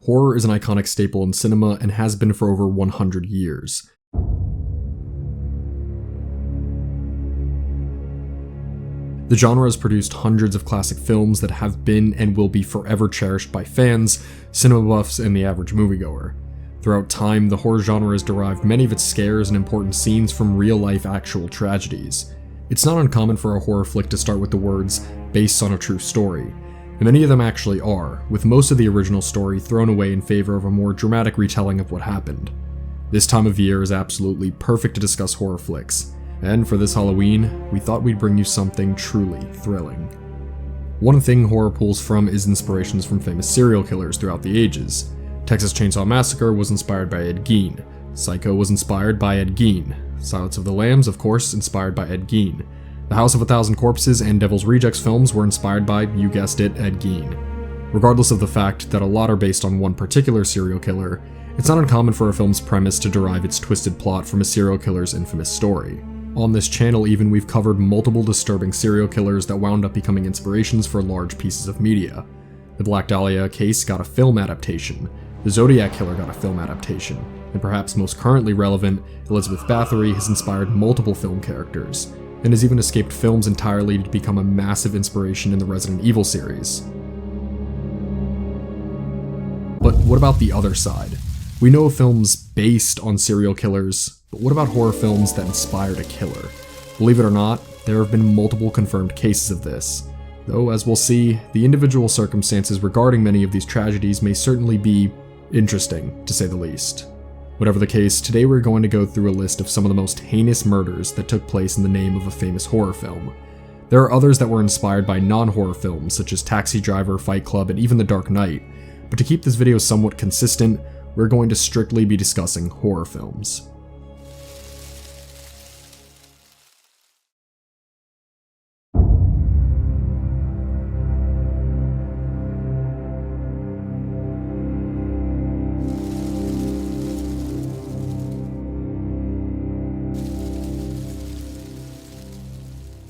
Horror is an iconic staple in cinema and has been for over 100 years. The genre has produced hundreds of classic films that have been and will be forever cherished by fans, cinema buffs, and the average moviegoer. Throughout time, the horror genre has derived many of its scares and important scenes from real-life actual tragedies. It's not uncommon for a horror flick to start with the words, "based on a true story," and many of them actually are, with most of the original story thrown away in favor of a more dramatic retelling of what happened. This time of year is absolutely perfect to discuss horror flicks, and for this Halloween, we thought we'd bring you something truly thrilling. One thing horror pulls from is inspirations from famous serial killers throughout the ages. Texas Chainsaw Massacre was inspired by Ed Gein. Psycho was inspired by Ed Gein. Silence of the Lambs, of course, inspired by Ed Gein. The House of a Thousand Corpses and Devil's Rejects films were inspired by, you guessed it, Ed Gein. Regardless of the fact that a lot are based on one particular serial killer, it's not uncommon for a film's premise to derive its twisted plot from a serial killer's infamous story. On this channel even, we've covered multiple disturbing serial killers that wound up becoming inspirations for large pieces of media. The Black Dahlia case got a film adaptation, the Zodiac Killer got a film adaptation, and perhaps most currently relevant, Elizabeth Bathory has inspired multiple film characters, and has even escaped films entirely to become a massive inspiration in the Resident Evil series. But what about the other side? We know of films based on serial killers, but what about horror films that inspired a killer? Believe it or not, there have been multiple confirmed cases of this. Though, as we'll see, the individual circumstances regarding many of these tragedies may certainly be interesting, to say the least. Whatever the case, today we're going to go through a list of some of the most heinous murders that took place in the name of a famous horror film. There are others that were inspired by non-horror films, such as Taxi Driver, Fight Club, and even The Dark Knight, but to keep this video somewhat consistent, we're going to strictly be discussing horror films.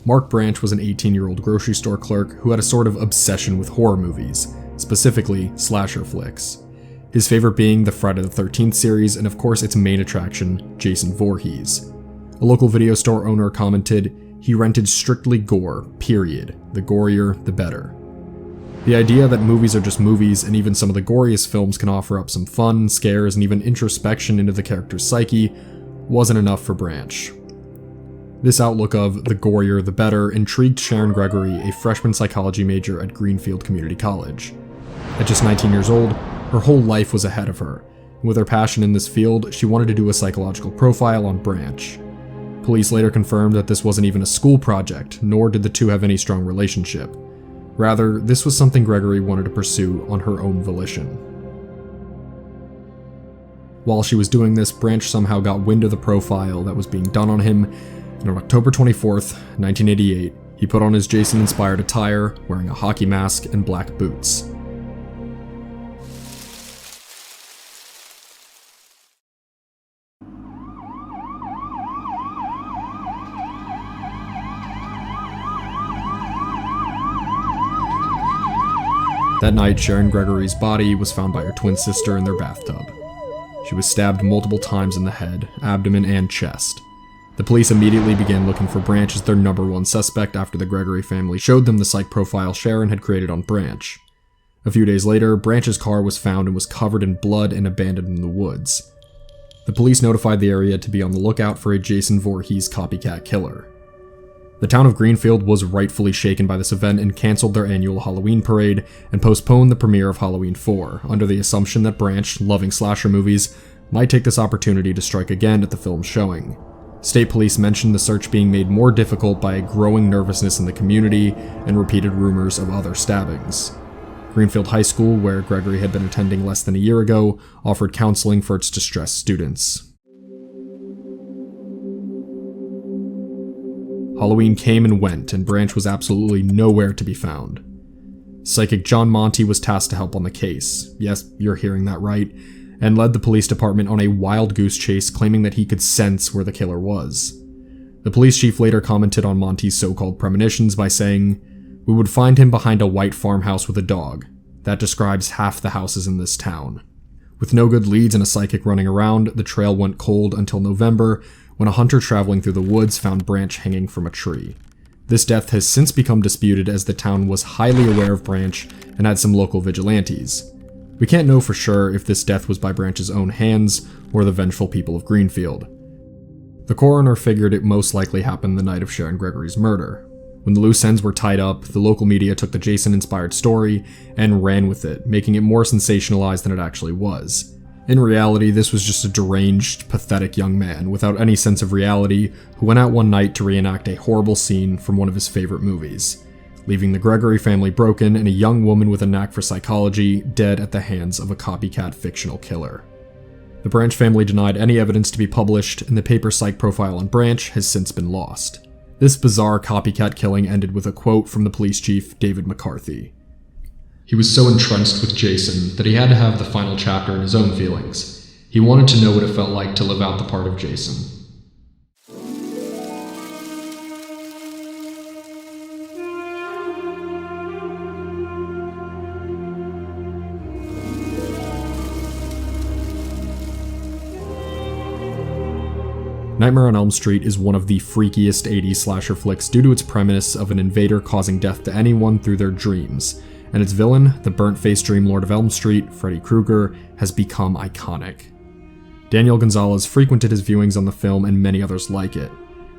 Mark Branch was an 18-year-old grocery store clerk who had a sort of obsession with horror movies, specifically slasher flicks. His favorite being the Friday the 13th series and of course its main attraction, Jason Voorhees. A local video store owner commented, "He rented strictly gore, period. The gorier, the better." The idea that movies are just movies and even some of the goriest films can offer up some fun, scares, and even introspection into the character's psyche wasn't enough for Branch. This outlook of the gorier the better intrigued Sharon Gregory, a freshman psychology major at Greenfield Community College. At just 19 years old, her whole life was ahead of her, and with her passion in this field, she wanted to do a psychological profile on Branch. Police later confirmed that this wasn't even a school project, nor did the two have any strong relationship. Rather, this was something Gregory wanted to pursue on her own volition. While she was doing this, Branch somehow got wind of the profile that was being done on him, and on October 24th, 1988, he put on his Jason-inspired attire, wearing a hockey mask and black boots. That night, Sharon Gregory's body was found by her twin sister in their bathtub. She was stabbed multiple times in the head, abdomen, and chest. The police immediately began looking for Branch as their number one suspect after the Gregory family showed them the psych profile Sharon had created on Branch. A few days later, Branch's car was found and was covered in blood and abandoned in the woods. The police notified the area to be on the lookout for a Jason Voorhees copycat killer. The town of Greenfield was rightfully shaken by this event and canceled their annual Halloween parade and postponed the premiere of Halloween 4, under the assumption that Branch, loving slasher movies, might take this opportunity to strike again at the film's showing. State police mentioned the search being made more difficult by a growing nervousness in the community and repeated rumors of other stabbings. Greenfield High School, where Gregory had been attending less than a year ago, offered counseling for its distressed students. Halloween came and went, and Branch was absolutely nowhere to be found. Psychic John Monty was tasked to help on the case. Yes, you're hearing that right. And led the police department on a wild goose chase, claiming that he could sense where the killer was. The police chief later commented on Monty's so-called premonitions by saying, "We would find him behind a white farmhouse with a dog. That describes half the houses in this town. With no good leads and a psychic running around, the trail went cold until November, when a hunter traveling through the woods found Branch hanging from a tree. This death has since become disputed as the town was highly aware of Branch and had some local vigilantes. We can't know for sure if this death was by Branch's own hands or the vengeful people of Greenfield. The coroner figured it most likely happened the night of Sharon Gregory's murder. When the loose ends were tied up, the local media took the Jason-inspired story and ran with it, making it more sensationalized than it actually was. In reality, this was just a deranged, pathetic young man without any sense of reality who went out one night to reenact a horrible scene from one of his favorite movies, leaving the Gregory family broken and a young woman with a knack for psychology dead at the hands of a copycat fictional killer. The Branch family denied any evidence to be published, and the paper psych profile on Branch has since been lost. This bizarre copycat killing ended with a quote from the police chief, David McCarthy. "He was so entrenched with Jason that he had to have the final chapter in his own feelings. He wanted to know what it felt like to live out the part of Jason." Nightmare on Elm Street is one of the freakiest 80s slasher flicks due to its premise of an invader causing death to anyone through their dreams, and its villain, the burnt-faced Dream Lord of Elm Street, Freddy Krueger, has become iconic. Daniel Gonzalez frequented his viewings on the film and many others like it.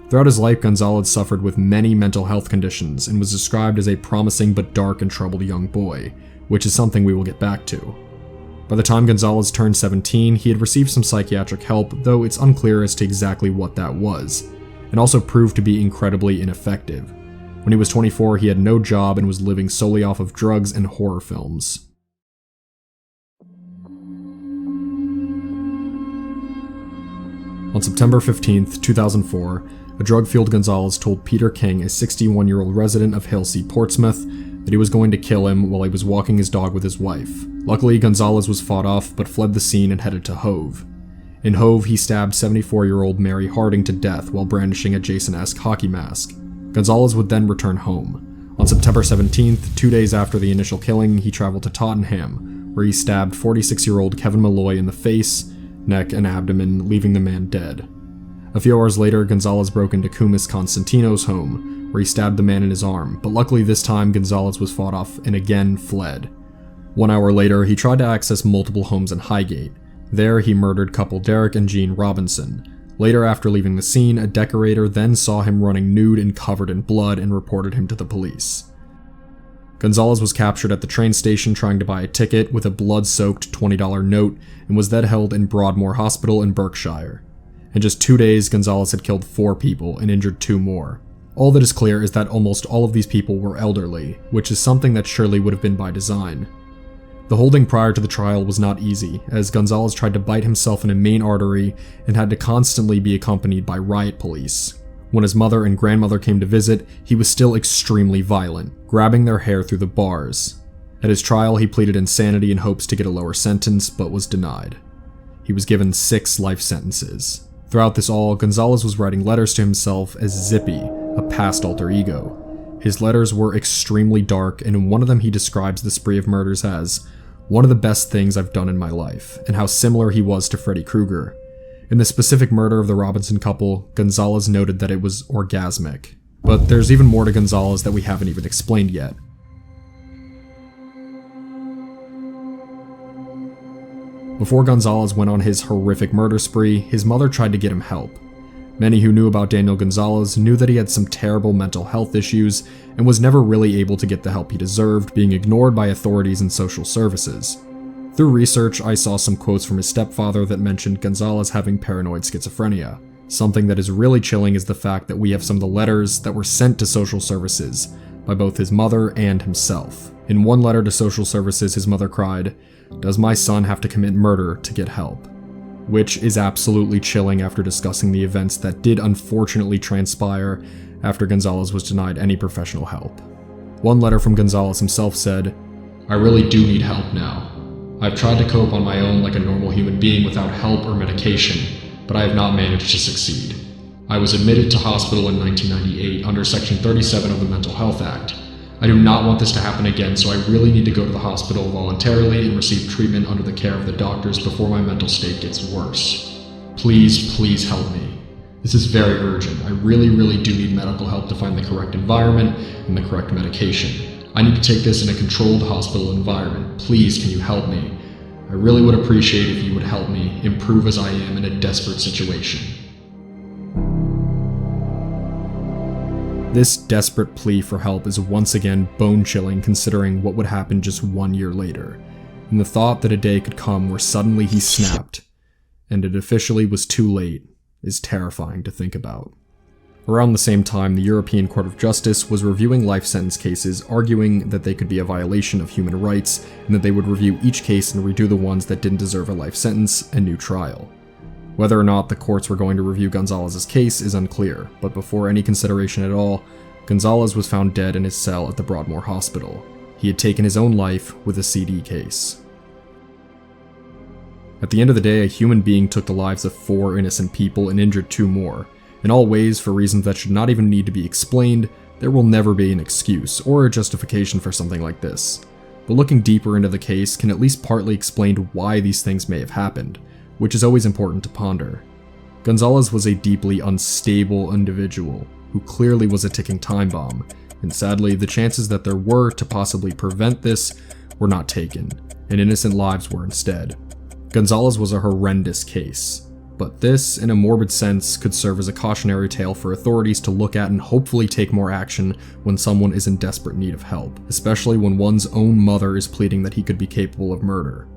Throughout his life, Gonzalez suffered with many mental health conditions and was described as a promising but dark and troubled young boy, which is something we will get back to. By the time Gonzalez turned 17, he had received some psychiatric help, though it's unclear as to exactly what that was, and also proved to be incredibly ineffective. When he was 24, he had no job and was living solely off of drugs and horror films. On September 15th, 2004, a drug-fueled Gonzalez told Peter King, a 61-year-old resident of Halsey, Portsmouth, that he was going to kill him while he was walking his dog with his wife. Luckily, Gonzalez was fought off but fled the scene and headed to Hove. In Hove, he stabbed 74-year-old Mary Harding to death while brandishing a Jason-esque hockey mask. Gonzalez would then return home. On September 17th, 2 days after the initial killing, he traveled to Tottenham, where he stabbed 46-year-old Kevin Malloy in the face, neck, and abdomen, leaving the man dead. A few hours later, Gonzalez broke into Kumis Constantino's home, where he stabbed the man in his arm, but luckily this time Gonzalez was fought off and again fled. 1 hour later, he tried to access multiple homes in Highgate. There, he murdered couple Derek and Jean Robinson. Later, after leaving the scene, a decorator then saw him running nude and covered in blood and reported him to the police. Gonzalez was captured at the train station trying to buy a ticket with a blood-soaked $20 note and was then held in Broadmoor Hospital in Berkshire. In just 2 days, Gonzalez had killed 4 people and injured 2 more. All that is clear is that almost all of these people were elderly, which is something that surely would have been by design. The holding prior to the trial was not easy, as Gonzalez tried to bite himself in a main artery and had to constantly be accompanied by riot police. When his mother and grandmother came to visit, he was still extremely violent, grabbing their hair through the bars. At his trial, he pleaded insanity in hopes to get a lower sentence, but was denied. He was given 6 life sentences. Throughout this all, Gonzalez was writing letters to himself as Zippy, a past alter ego. His letters were extremely dark, and in one of them he describes the spree of murders as one of the best things I've done in my life, and how similar he was to Freddy Krueger. In the specific murder of the Robinson couple, Gonzalez noted that it was orgasmic. But there's even more to Gonzalez that we haven't even explained yet. Before Gonzalez went on his horrific murder spree, his mother tried to get him help. Many who knew about Daniel Gonzalez knew that he had some terrible mental health issues and was never really able to get the help he deserved, being ignored by authorities and social services. Through research, I saw some quotes from his stepfather that mentioned Gonzalez having paranoid schizophrenia. Something that is really chilling is the fact that we have some of the letters that were sent to social services by both his mother and himself. In one letter to social services, his mother cried, "Does my son have to commit murder to get help?" Which is absolutely chilling after discussing the events that did unfortunately transpire after Gonzalez was denied any professional help. One letter from Gonzalez himself said, "I really do need help now. I've tried to cope on my own like a normal human being without help or medication, but I have not managed to succeed. I was admitted to hospital in 1998 under Section 37 of the Mental Health Act. I do not want this to happen again, so I really need to go to the hospital voluntarily and receive treatment under the care of the doctors before my mental state gets worse. Please, please help me. This is very urgent. I really do need medical help to find the correct environment and the correct medication. I need to take this in a controlled hospital environment. Please, can you help me? I really would appreciate if you would help me improve as I am in a desperate situation. This desperate plea for help is once again bone-chilling considering what would happen just 1 year later, and the thought that a day could come where suddenly he snapped, and it officially was too late, is terrifying to think about. Around the same time, the European Court of Justice was reviewing life sentence cases, arguing that they could be a violation of human rights, and that they would review each case and redo the ones that didn't deserve a life sentence and new trial. Whether or not the courts were going to review Gonzalez's case is unclear, but before any consideration at all, Gonzalez was found dead in his cell at the Broadmoor Hospital. He had taken his own life with a CD case. At the end of the day, a human being took the lives of 4 innocent people and injured 2 more. In all ways, for reasons that should not even need to be explained, there will never be an excuse or a justification for something like this. But looking deeper into the case can at least partly explain why these things may have happened, which is always important to ponder. Gonzalez was a deeply unstable individual who clearly was a ticking time bomb, and sadly, the chances that there were to possibly prevent this were not taken, and innocent lives were instead. Gonzalez was a horrendous case, but this, in a morbid sense, could serve as a cautionary tale for authorities to look at and hopefully take more action when someone is in desperate need of help, especially when one's own mother is pleading that he could be capable of murder.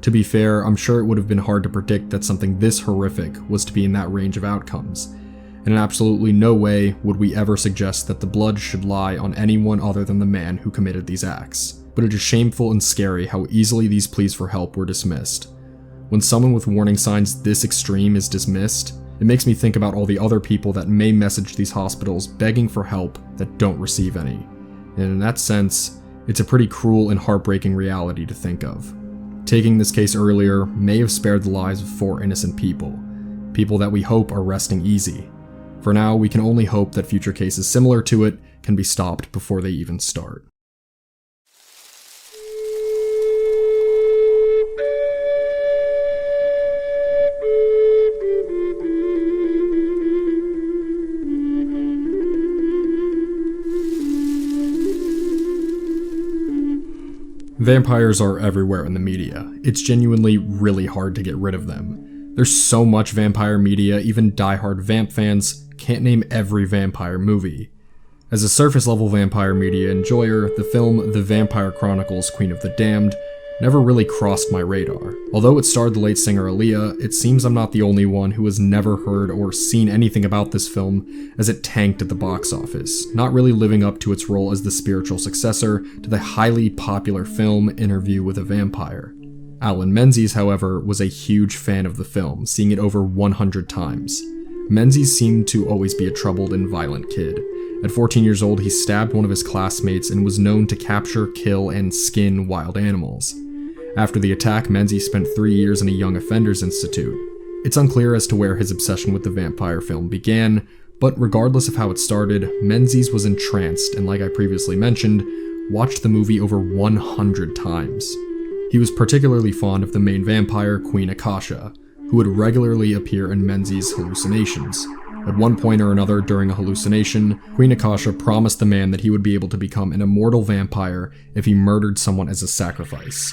To be fair, I'm sure it would have been hard to predict that something this horrific was to be in that range of outcomes, and in absolutely no way would we ever suggest that the blood should lie on anyone other than the man who committed these acts. But it is shameful and scary how easily these pleas for help were dismissed. When someone with warning signs this extreme is dismissed, it makes me think about all the other people that may message these hospitals begging for help that don't receive any. And in that sense, it's a pretty cruel and heartbreaking reality to think of. Taking this case earlier may have spared the lives of 4 innocent people that we hope are resting easy. For now, we can only hope that future cases similar to it can be stopped before they even start. Vampires are everywhere in the media. It's genuinely really hard to get rid of them. There's so much vampire media, even diehard vamp fans can't name every vampire movie. As a surface-level vampire media enjoyer, the film The Vampire Chronicles: Queen of the Damned never really crossed my radar. Although it starred the late singer Aaliyah, it seems I'm not the only one who has never heard or seen anything about this film, as it tanked at the box office, not really living up to its role as the spiritual successor to the highly popular film Interview with a Vampire. Alan Menzies, however, was a huge fan of the film, seeing it over 100 times. Menzies seemed to always be a troubled and violent kid. At 14 years old, he stabbed one of his classmates and was known to capture, kill, and skin wild animals. After the attack, Menzies spent 3 years in a young offenders institute. It's unclear as to where his obsession with the vampire film began, but regardless of how it started, Menzies was entranced and, like I previously mentioned, watched the movie over 100 times. He was particularly fond of the main vampire, Queen Akasha, who would regularly appear in Menzies' hallucinations. At one point or another during a hallucination, Queen Akasha promised the man that he would be able to become an immortal vampire if he murdered someone as a sacrifice.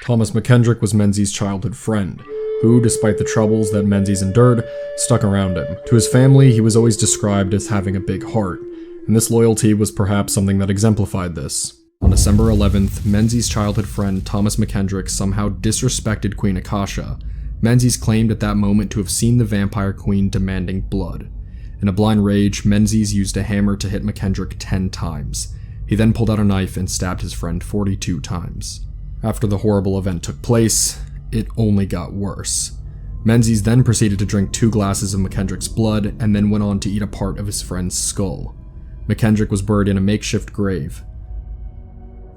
Thomas McKendrick was Menzies' childhood friend, who, despite the troubles that Menzies endured, stuck around him. To his family, he was always described as having a big heart, and this loyalty was perhaps something that exemplified this. On December 11th, Menzies' childhood friend Thomas McKendrick somehow disrespected Queen Akasha. Menzies claimed at that moment to have seen the vampire queen demanding blood. In a blind rage, Menzies used a hammer to hit McKendrick 10 times. He then pulled out a knife and stabbed his friend 42 times. After the horrible event took place, it only got worse. Menzies then proceeded to drink 2 glasses of McKendrick's blood and then went on to eat a part of his friend's skull. McKendrick was buried in a makeshift grave.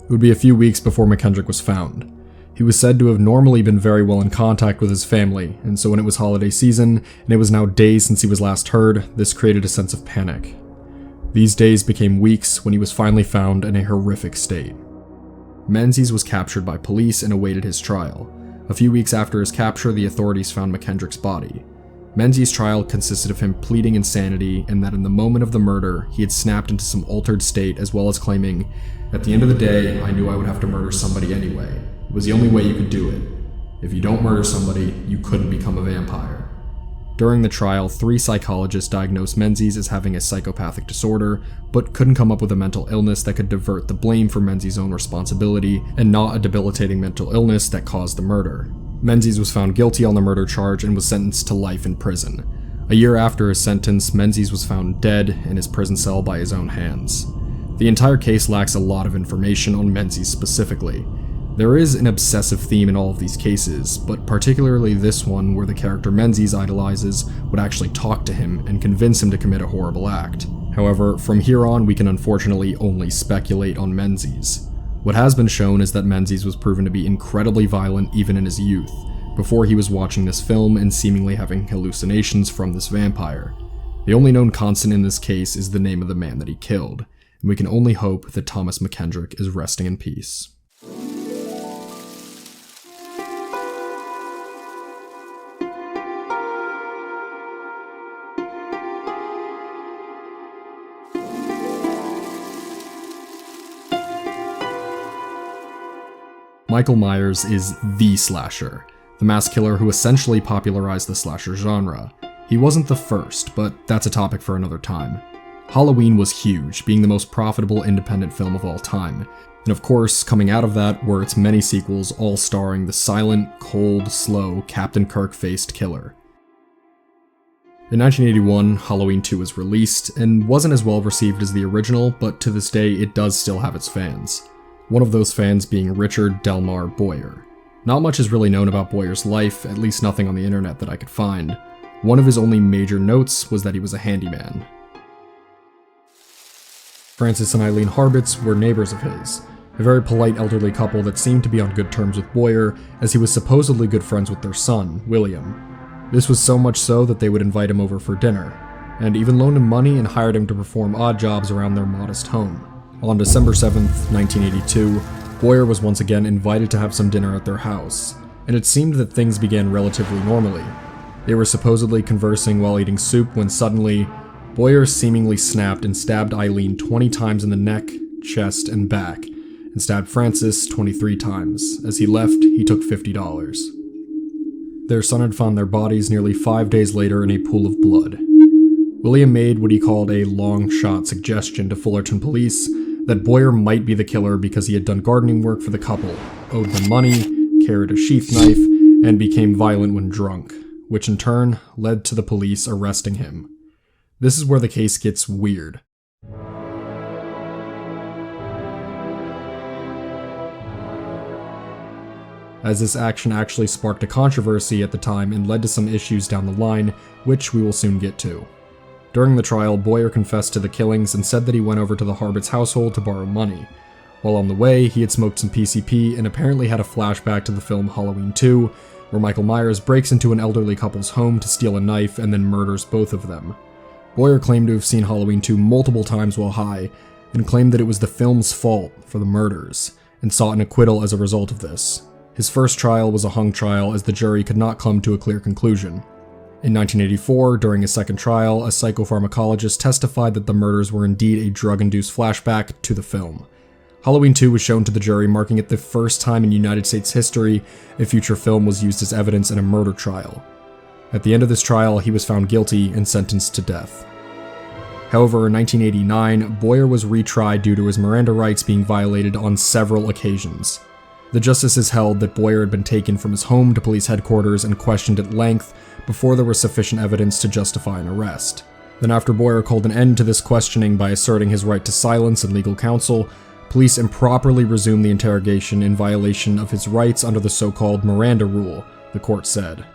It would be a few weeks before McKendrick was found. He was said to have normally been very well in contact with his family, and so when it was holiday season, and it was now days since he was last heard, this created a sense of panic. These days became weeks when he was finally found in a horrific state. Menzies was captured by police and awaited his trial. A few weeks after his capture, the authorities found McKendrick's body. Menzies' trial consisted of him pleading insanity and that in the moment of the murder, he had snapped into some altered state, as well as claiming, "At the end of the day, I knew I would have to murder somebody anyway. It was the only way you could do it. If you don't murder somebody, you couldn't become a vampire." During the trial, 3 psychologists diagnosed Menzies as having a psychopathic disorder, but couldn't come up with a mental illness that could divert the blame for Menzies' own responsibility, and not a debilitating mental illness that caused the murder. Menzies was found guilty on the murder charge and was sentenced to life in prison. A year after his sentence, Menzies was found dead in his prison cell by his own hands. The entire case lacks a lot of information on Menzies specifically. There is an obsessive theme in all of these cases, but particularly this one where the character Menzies idolizes would actually talk to him and convince him to commit a horrible act. However, from here on we can unfortunately only speculate on Menzies. What has been shown is that Menzies was proven to be incredibly violent even in his youth, before he was watching this film and seemingly having hallucinations from this vampire. The only known constant in this case is the name of the man that he killed, and we can only hope that Thomas McKendrick is resting in peace. Michael Myers is the slasher, the mass killer who essentially popularized the slasher genre. He wasn't the first, but that's a topic for another time. Halloween was huge, being the most profitable independent film of all time. And of course, coming out of that were its many sequels, all starring the silent, cold, slow Captain Kirk-faced killer. In 1981, Halloween 2 was released, and wasn't as well received as the original, but to this day it does still have its fans. One of those fans being Richard Delmar Boyer. Not much is really known about Boyer's life, at least nothing on the internet that I could find. One of his only major notes was that he was a handyman. Francis and Eileen Harbitz were neighbors of his, a very polite elderly couple that seemed to be on good terms with Boyer, as he was supposedly good friends with their son, William. This was so much so that they would invite him over for dinner, and even loaned him money and hired him to perform odd jobs around their modest home. On December 7th, 1982, Boyer was once again invited to have some dinner at their house, and it seemed that things began relatively normally. They were supposedly conversing while eating soup when suddenly, Boyer seemingly snapped and stabbed Eileen 20 times in the neck, chest, and back, and stabbed Francis 23 times. As he left, he took $50. Their son had found their bodies nearly 5 days later in a pool of blood. William made what he called a long-shot suggestion to Fullerton police that Boyer might be the killer because he had done gardening work for the couple, owed them money, carried a sheath knife, and became violent when drunk, which in turn led to the police arresting him. This is where the case gets weird. As this action actually sparked a controversy at the time and led to some issues down the line, which we will soon get to. During the trial, Boyer confessed to the killings and said that he went over to the Harbitz household to borrow money. While on the way, he had smoked some PCP and apparently had a flashback to the film Halloween 2, where Michael Myers breaks into an elderly couple's home to steal a knife and then murders both of them. Boyer claimed to have seen Halloween 2 multiple times while high, and claimed that it was the film's fault for the murders, and sought an acquittal as a result of this. His first trial was a hung trial as the jury could not come to a clear conclusion. In 1984, during his second trial, a psychopharmacologist testified that the murders were indeed a drug-induced flashback to the film. Halloween 2 was shown to the jury, marking it the first time in United States history a future film was used as evidence in a murder trial. At the end of this trial, he was found guilty and sentenced to death. However, in 1989, Boyer was retried due to his Miranda rights being violated on several occasions. The justices held that Boyer had been taken from his home to police headquarters and questioned at length before there was sufficient evidence to justify an arrest. Then after Boyer called an end to this questioning by asserting his right to silence and legal counsel, police improperly resumed the interrogation in violation of his rights under the so-called Miranda rule, the court said.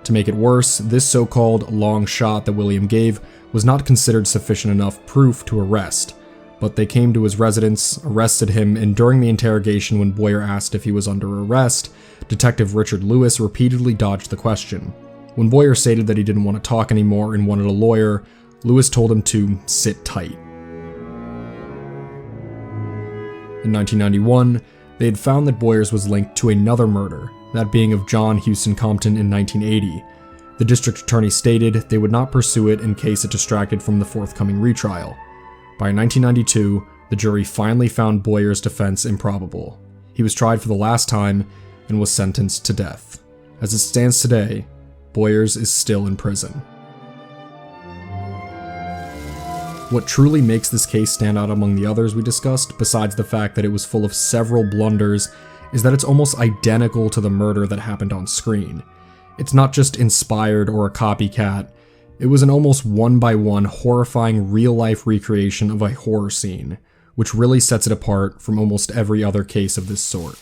To make it worse, this so-called long shot that William gave was not considered sufficient enough proof to arrest, but they came to his residence, arrested him, and during the interrogation when Boyer asked if he was under arrest, Detective Richard Lewis repeatedly dodged the question. When Boyer stated that he didn't want to talk anymore and wanted a lawyer, Lewis told him to sit tight. In 1991, they had found that Boyers was linked to another murder, that being of John Houston Compton in 1980. The district attorney stated they would not pursue it in case it distracted from the forthcoming retrial. By 1992, the jury finally found Boyers' defense improbable. He was tried for the last time and was sentenced to death. As it stands today, Boyers is still in prison. What truly makes this case stand out among the others we discussed, besides the fact that it was full of several blunders, is that it's almost identical to the murder that happened on screen. It's not just inspired or a copycat, it was an almost one-by-one horrifying real-life recreation of a horror scene, which really sets it apart from almost every other case of this sort.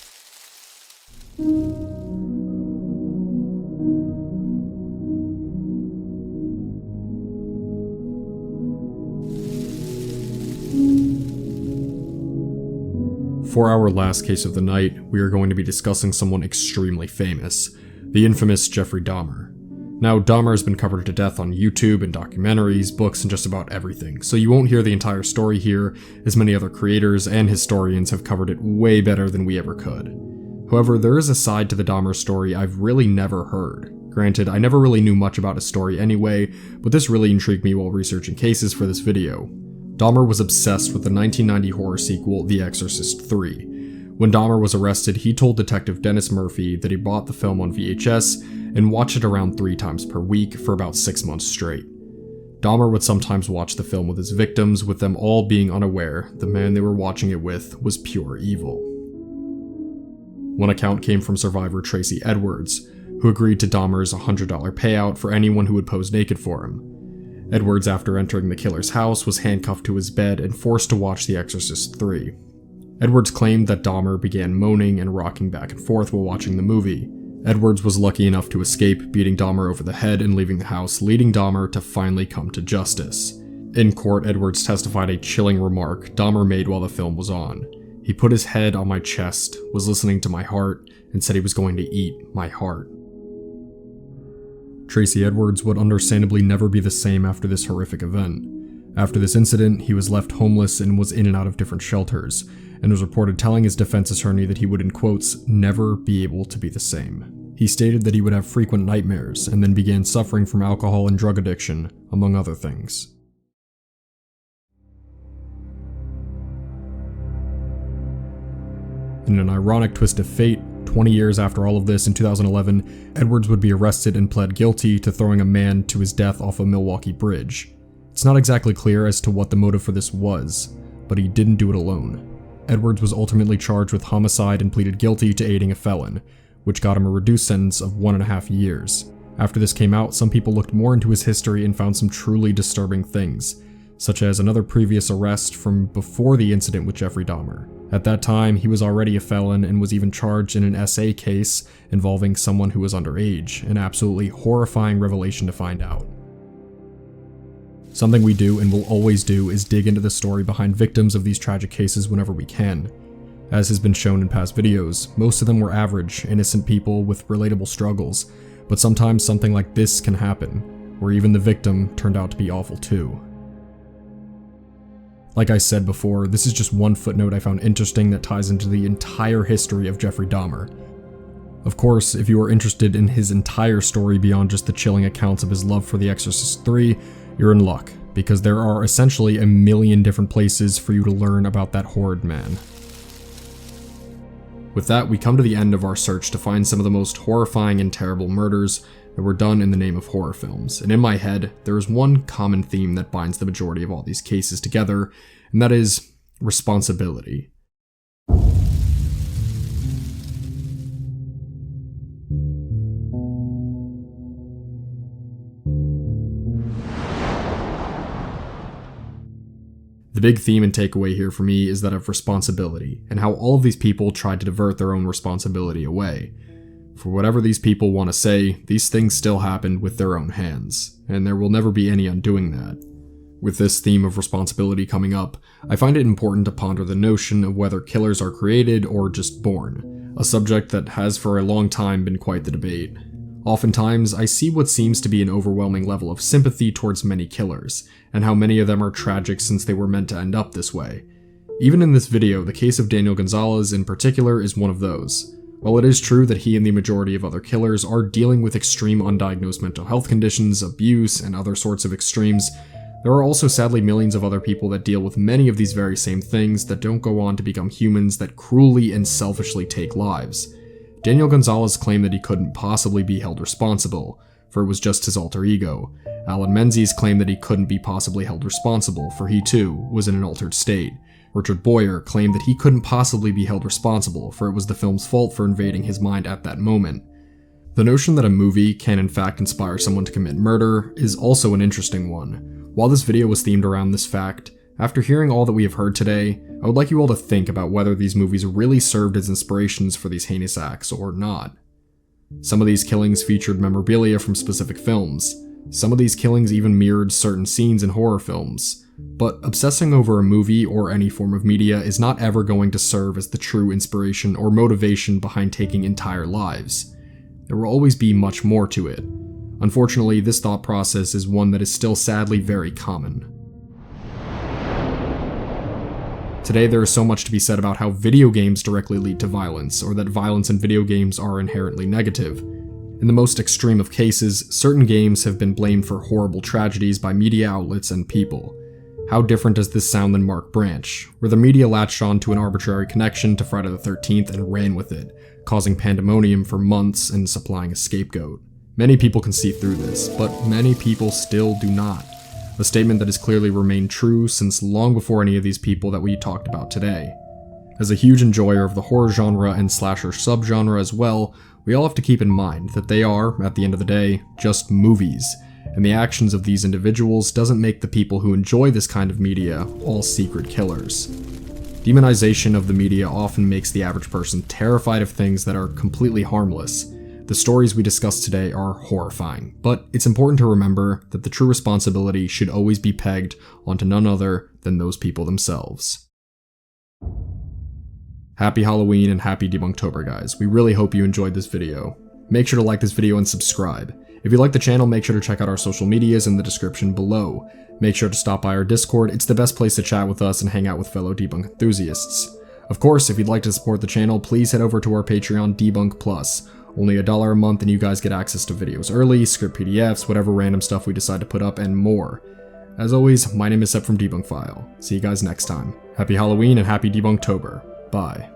For our last case of the night, we are going to be discussing someone extremely famous, the infamous Jeffrey Dahmer. Now, Dahmer has been covered to death on YouTube and documentaries, books, and just about everything, so you won't hear the entire story here, as many other creators and historians have covered it way better than we ever could. However, there is a side to the Dahmer story I've really never heard. Granted, I never really knew much about his story anyway, but this really intrigued me while researching cases for this video. Dahmer was obsessed with the 1990 horror sequel, The Exorcist 3. When Dahmer was arrested, he told Detective Dennis Murphy that he bought the film on VHS and watched it around 3 times per week for about 6 months straight. Dahmer would sometimes watch the film with his victims, with them all being unaware the man they were watching it with was pure evil. One account came from survivor Tracy Edwards, who agreed to Dahmer's $100 payout for anyone who would pose naked for him. Edwards, after entering the killer's house, was handcuffed to his bed and forced to watch The Exorcist 3. Edwards claimed that Dahmer began moaning and rocking back and forth while watching the movie. Edwards was lucky enough to escape, beating Dahmer over the head and leaving the house, leading Dahmer to finally come to justice. In court, Edwards testified a chilling remark Dahmer made while the film was on. He put his head on my chest, was listening to my heart, and said he was going to eat my heart. Tracy Edwards would understandably never be the same after this horrific event. After this incident, he was left homeless and was in and out of different shelters, and was reported telling his defense attorney that he would, in quotes, never be able to be the same. He stated that he would have frequent nightmares, and then began suffering from alcohol and drug addiction, among other things. In an ironic twist of fate, 20 years after all of this, in 2011, Edwards would be arrested and pled guilty to throwing a man to his death off a Milwaukee bridge. It's not exactly clear as to what the motive for this was, but he didn't do it alone. Edwards was ultimately charged with homicide and pleaded guilty to aiding a felon, which got him a reduced sentence of 1.5 years. After this came out, some people looked more into his history and found some truly disturbing things, such as another previous arrest from before the incident with Jeffrey Dahmer. At that time, he was already a felon and was even charged in an SA case involving someone who was underage, an absolutely horrifying revelation to find out. Something we do and will always do is dig into the story behind victims of these tragic cases whenever we can. As has been shown in past videos, most of them were average, innocent people with relatable struggles, but sometimes something like this can happen, where even the victim turned out to be awful too. Like I said before, this is just one footnote I found interesting that ties into the entire history of Jeffrey Dahmer. Of course, if you are interested in his entire story beyond just the chilling accounts of his love for The Exorcist 3, you're in luck, because there are essentially a million different places for you to learn about that horrid man. With that, we come to the end of our search to find some of the most horrifying and terrible murders that were done in the name of horror films, and in my head, there is one common theme that binds the majority of all these cases together, and that is responsibility. The big theme and takeaway here for me is that of responsibility, and how all of these people tried to divert their own responsibility away. For whatever these people want to say, these things still happened with their own hands, and there will never be any undoing that. With this theme of responsibility coming up, I find it important to ponder the notion of whether killers are created or just born, a subject that has for a long time been quite the debate. Oftentimes, I see what seems to be an overwhelming level of sympathy towards many killers, and how many of them are tragic since they were meant to end up this way. Even in this video, the case of Daniel Gonzalez in particular is one of those. While it is true that he and the majority of other killers are dealing with extreme undiagnosed mental health conditions, abuse, and other sorts of extremes, there are also sadly millions of other people that deal with many of these very same things that don't go on to become humans that cruelly and selfishly take lives. Daniel Gonzalez claimed that he couldn't possibly be held responsible, for it was just his alter ego. Alan Menzies claimed that he couldn't be possibly held responsible, for he too was in an altered state. Richard Boyer claimed that he couldn't possibly be held responsible, for it was the film's fault for invading his mind at that moment. The notion that a movie can in fact inspire someone to commit murder is also an interesting one. While this video was themed around this fact, after hearing all that we have heard today, I would like you all to think about whether these movies really served as inspirations for these heinous acts or not. Some of these killings featured memorabilia from specific films. Some of these killings even mirrored certain scenes in horror films. But obsessing over a movie or any form of media is not ever going to serve as the true inspiration or motivation behind taking entire lives. There will always be much more to it. Unfortunately, this thought process is one that is still sadly very common. Today there is so much to be said about how video games directly lead to violence, or that violence in video games are inherently negative. In the most extreme of cases, certain games have been blamed for horrible tragedies by media outlets and people. How different does this sound than Mark Branch, where the media latched on to an arbitrary connection to Friday the 13th and ran with it, causing pandemonium for months and supplying a scapegoat. Many people can see through this, but many people still do not. A statement that has clearly remained true since long before any of these people that we talked about today. As a huge enjoyer of the horror genre and slasher subgenre as well, we all have to keep in mind that they are, at the end of the day, just movies. And the actions of these individuals doesn't make the people who enjoy this kind of media all secret killers. Demonization of the media often makes the average person terrified of things that are completely harmless. The stories we discuss today are horrifying, but it's important to remember that the true responsibility should always be pegged onto none other than those people themselves. Happy Halloween and happy Debunktober, guys. We really hope you enjoyed this video. Make sure to like this video and subscribe. If you like the channel, make sure to check out our social medias in the description below. Make sure to stop by our Discord, it's the best place to chat with us and hang out with fellow debunk enthusiasts. Of course, if you'd like to support the channel, please head over to our Patreon Debunk Plus. Only $1 a month and you guys get access to videos early, script PDFs, whatever random stuff we decide to put up, and more. As always, my name is Sep from Debunk File. See you guys next time. Happy Halloween and happy Debunktober. Bye.